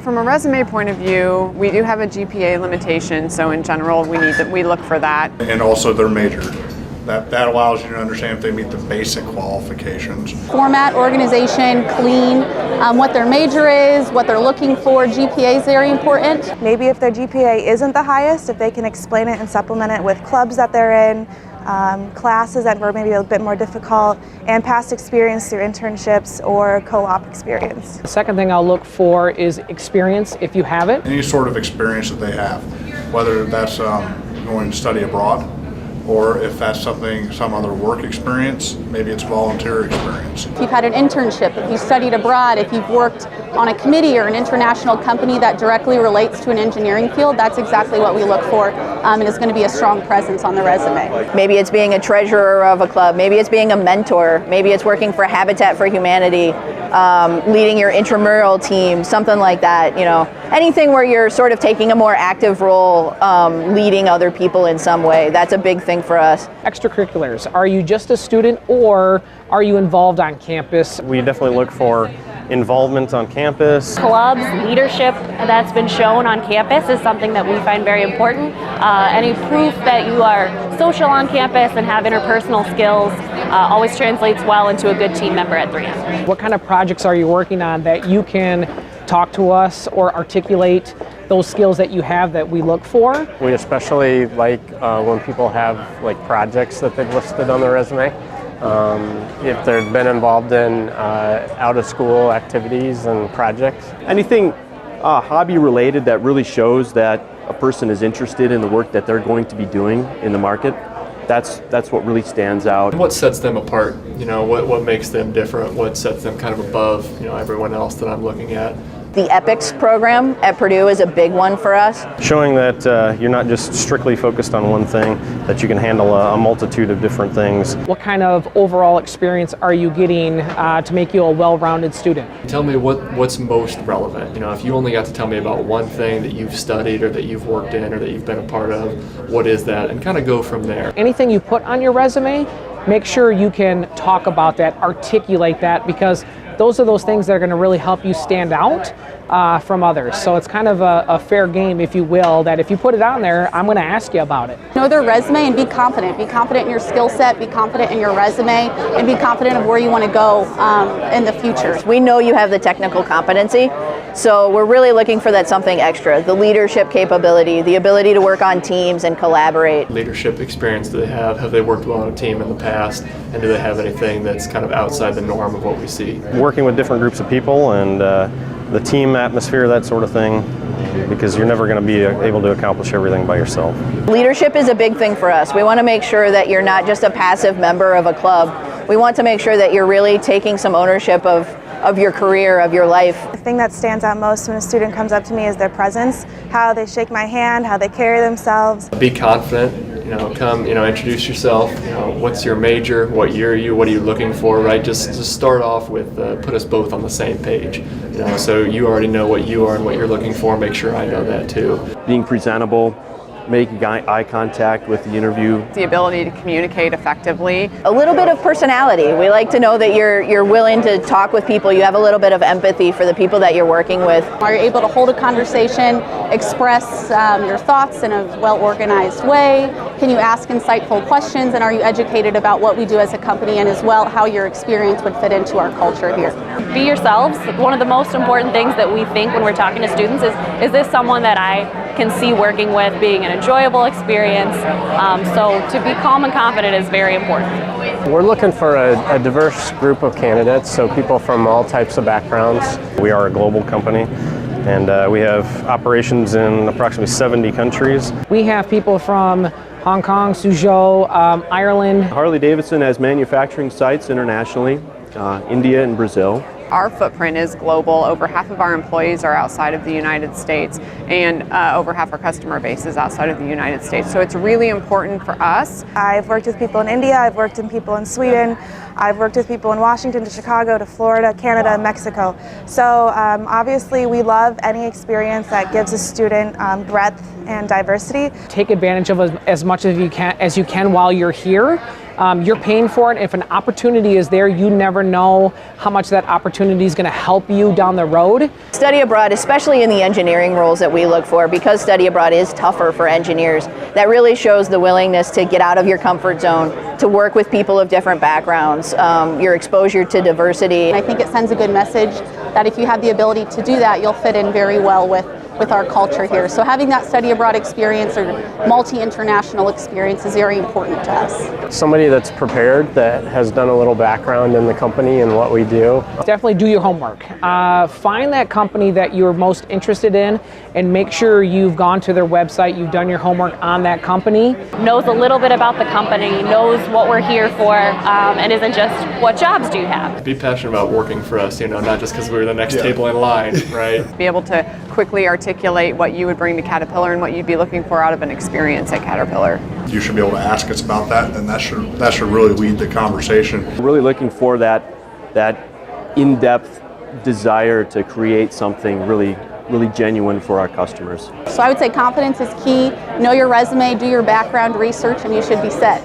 from a resume point of view, we do have a GPA limitation, so in general we look for that. And also their major. That allows you to understand if they meet the basic qualifications. Format, organization, clean, what their major is, what they're looking for. GPA is very important. Maybe if their GPA isn't the highest, if they can explain it and supplement it with clubs that they're in, classes that were maybe a bit more difficult, and past experience through internships or co-op experience. The second thing I'll look for is experience, if you have it. Any sort of experience that they have, whether that's going to study abroad, or if that's some other work experience, maybe it's volunteer experience. If you've had an internship, if you studied abroad, if you've worked on a committee or an international company that directly relates to an engineering field, that's exactly what we look for, and is going to be a strong presence on the resume. Maybe it's being a treasurer of a club, maybe it's being a mentor, maybe it's working for Habitat for Humanity, leading your intramural team, something like that. You know, anything where you're sort of taking a more active role, leading other people in some way. That's a big thing for us. Extracurriculars. Are you just a student or are you involved on campus? We definitely look for involvement on campus. Clubs, leadership that's been shown on campus is something that we find very important. Any proof that you are social on campus and have interpersonal skills always translates well into a good team member at 3M. What kind of projects are you working on that you can talk to us or articulate those skills that you have that we look for? We especially like when people have like projects that they've listed on their resume. If they've been involved in out-of-school activities and projects. Anything hobby related that really shows that a person is interested in the work that they're going to be doing in the market. That's what really stands out. What sets them apart? You know, what makes them different? What sets them kind of above, you know, everyone else that I'm looking at? The EPICS program at Purdue is a big one for us. Showing that you're not just strictly focused on one thing, that you can handle a multitude of different things. What kind of overall experience are you getting to make you a well-rounded student? Tell me what's most relevant. You know, if you only got to tell me about one thing that you've studied or that you've worked in or that you've been a part of, what is that? And kind of go from there. Anything you put on your resume, make sure you can talk about that, articulate that, because those are those things that are going to really help you stand out from others. So it's kind of a fair game, if you will, that if you put it on there, I'm going to ask you about it. Know their resume and be confident. Be confident in your skill set, be confident in your resume, and be confident of where you want to go in the future. We know you have the technical competency, so we're really looking for that something extra. The leadership capability, the ability to work on teams and collaborate. Leadership experience do they have? Have they worked well on a team in the past? And do they have anything that's kind of outside the norm of what we see? Working with different groups of people and the team atmosphere, that sort of thing, because you're never going to be able to accomplish everything by yourself. Leadership is a big thing for us. We want to make sure that you're not just a passive member of a club. We want to make sure that you're really taking some ownership of your career, of your life. The thing that stands out most when a student comes up to me is their presence, how they shake my hand, how they carry themselves. Be confident. You know, come, you know, introduce yourself. You know, what's your major? What year are you? What are you looking for? Right? Just start off with put us both on the same page. You know, so you already know what you are and what you're looking for. Make sure I know that too. Being presentable, making eye contact with the interview. The ability to communicate effectively. A little bit of personality. We like to know that you're willing to talk with people. You have a little bit of empathy for the people that you're working with. Are you able to hold a conversation, express your thoughts in a well-organized way? Can you ask insightful questions? And are you educated about what we do as a company and as well how your experience would fit into our culture here? Be yourselves. One of the most important things that we think when we're talking to students is this someone that I can see working with being an enjoyable experience? So to be calm and confident is very important. We're looking for a diverse group of candidates, so people from all types of backgrounds. We are a global company, and we have operations in approximately 70 countries. We have people from Hong Kong, Suzhou, Ireland. Harley-Davidson has manufacturing sites internationally, India and Brazil. Our footprint is global. Over half of our employees are outside of the United States, and over half our customer base is outside of the United States. So it's really important for us. I've worked with people in India, I've worked with people in Sweden, I've worked with people in Washington to Chicago to Florida, Canada, and Mexico. So obviously we love any experience that gives a student breadth and diversity. Take advantage of as much as you can while you're here. You're paying for it. If an opportunity is there, you never know how much that opportunity is going to help you down the road. Study abroad, especially in the engineering roles that we look for, because study abroad is tougher for engineers, that really shows the willingness to get out of your comfort zone, to work with people of different backgrounds, your exposure to diversity. I think it sends a good message that if you have the ability to do that, you'll fit in very well with our culture here. So having that study abroad experience or multi-international experience is very important to us. Somebody that's prepared, that has done a little background in the company and what we do. Definitely do your homework. Find that company that you're most interested in and make sure you've gone to their website, you've done your homework on that company. Knows a little bit about the company, knows what we're here for, and isn't just what jobs do you have. Be passionate about working for us, not just because we're the next table in line, right? Be able to quickly articulate what you would bring to Caterpillar and what you'd be looking for out of an experience at Caterpillar. You should be able to ask us about that, and that should really lead the conversation. Really looking for that in-depth desire to create something really genuine for our customers. So I would say confidence is key. Know your resume, do your background research, and you should be set.